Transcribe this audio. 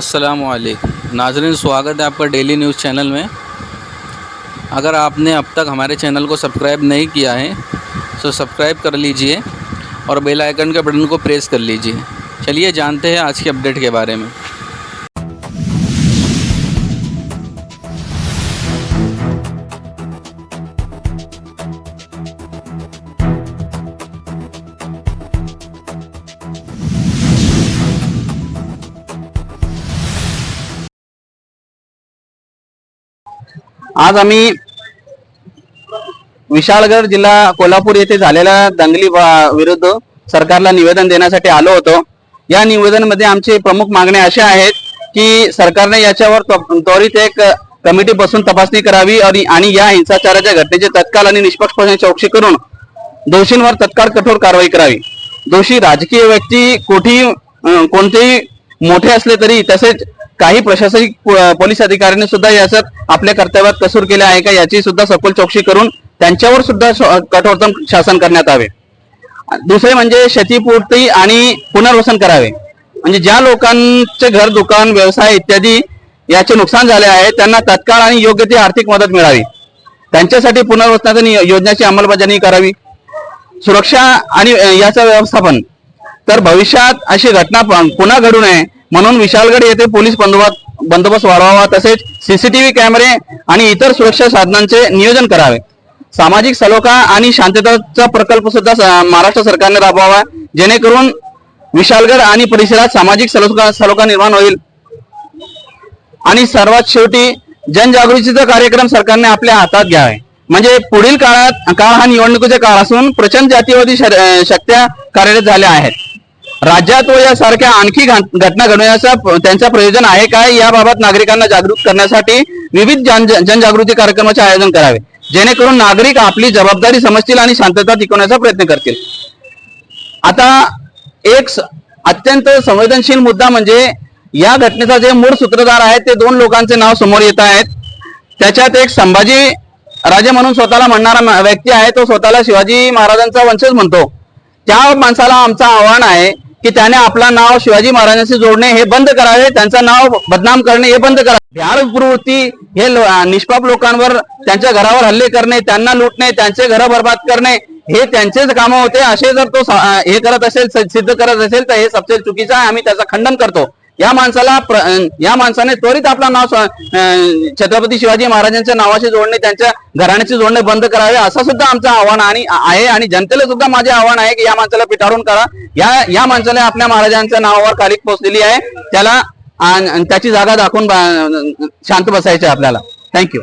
अस्सलामुअलैकुम नाज़रीन, स्वागत है आपका डेली न्यूज़ चैनल में। अगर आपने अब तक हमारे चैनल को सब्सक्राइब नहीं किया है तो सब्सक्राइब कर लीजिए और बेल आइकन के बटन को प्रेस कर लीजिए। चलिए जानते हैं आज के अपडेट के बारे में। आज आम्ही विशाळगड जिल्हा कोल्हापूर येथे झालेल्या दंगली विरुद्ध सरकारला निवेदन देण्यासाठी आलो होतो। या निवेदनामध्ये आमची प्रमुख मागण्या अशा आहेत की सरकारने याच्यावर त्वरित एक कमिटी बसून तपासणी करावी आणि या हिंसाचाराच्या घटनेची तत्काळ आणि निष्पक्षपणे चौकशी करून दोषींवर तत्काळ कठोर कारवाई करावी। दोषी राजकीय व्यक्ती कोणतेही मोठे असले तरी तसेच काही प्रशासनिक पोलीस अधिकाऱ्यांनी सुद्धा याच्यात आपल्या कर्तव्यात कसूर केले आहे का याची सुद्धा सखोल चौकशी करून त्यांच्यावर सुद्धा कठोरतम शासन करण्यात यावे। दुसरे म्हणजे क्षतिपूर्ती आणि पुनर्वसन करावे। म्हणजे ज्या लोकांचे घर, दुकान, व्यवसाय इत्यादी याचे नुकसान झाले आहे त्यांना तत्काळ आणि योग्य ती आर्थिक मदत मिळावी। त्यांच्यासाठी पुनर्वसनाच्या योजनेची अंमलबजावणी करावी। सुरक्षा आणि याचं व्यवस्थापन, तर भविष्यात अशी घटना पुन्हा घडू नये म्हणून विशाळगड येथे पोलीस बंदोबस्त वाढवावा, तसेच सीसीटीव्ही कॅमेरे आणि इतर सुरक्षा साधनांचे नियोजन करावे। सामाजिक सलोखा आणि शांततेचा प्रकल्प सुद्धा महाराष्ट्र सरकारने राबवावा, जेणेकरून विशाळगड आणि परिसरात सामाजिक सलोखा निर्माण होईल। आणि सर्वात शेवटी जनजागृतीचा कार्यक्रम सरकारने आपल्या हातात घ्यावे। म्हणजे पुढील काळ हा निवडणुकीचा काळ असून प्रचंड जातीवादी शक्त्या कार्यरत झाल्या आहेत। राज्यात व यासारख्या आणखी घटना घडवण्याचा त्यांचा प्रयोजन आहे काय याबाबत नागरिकांना जागृत करण्यासाठी विविध जनजागृती कार्यक्रमाचे आयोजन करावे, जेणेकरून नागरिक आपली जबाबदारी समजतील आणि शांतता टिकवण्याचा प्रयत्न करतील। आता एक अत्यंत संवेदनशील मुद्दा म्हणजे या घटनेचा जे मूळ सूत्रधार आहेत ते दोन लोकांचे नाव समोर येत आहेत। त्याच्यात एक संभाजी राजे म्हणून स्वतःला म्हणणारा व्यक्ती आहे, तो स्वतःला शिवाजी महाराजांचा वंशज म्हणतो। त्या माणसाला आमचं आव्हान आहे की त्याने आपलं नाव शिवाजी महाराजांशी जोडणे हे बंद करावे, त्यांचं नाव बदनाम करणे हे बंद करावे। भ्याड प्रवृत्ती हे निष्पाप लोकांवर, त्यांच्या घरावर हल्ले करणे, त्यांना लुटणे, त्यांचे घर बर्बाद करणे हे त्यांचेच काम होते। असे जर तो हे करत असेल, सिद्ध करत असेल तर हे सबसे चुकीचं आहे। आम्ही त्याचं खंडन करतो। या माणसाने त्वरित आपलं नाव छत्रपती शिवाजी महाराजांच्या नावाशी जोडणे, त्यांच्या घराण्याचे जोडणे बंद करावे असं सुद्धा आमचं आव्हान आहे। आणि जनतेला सुद्धा माझे आव्हान आहे की या माणसाला पिटाळून करा। या माणसाने आपल्या महाराजांच्या नावावर कालिक पोचलेली आहे, त्याला त्याची जागा दाखवून शांत बसायचे आपल्याला। थँक्यू।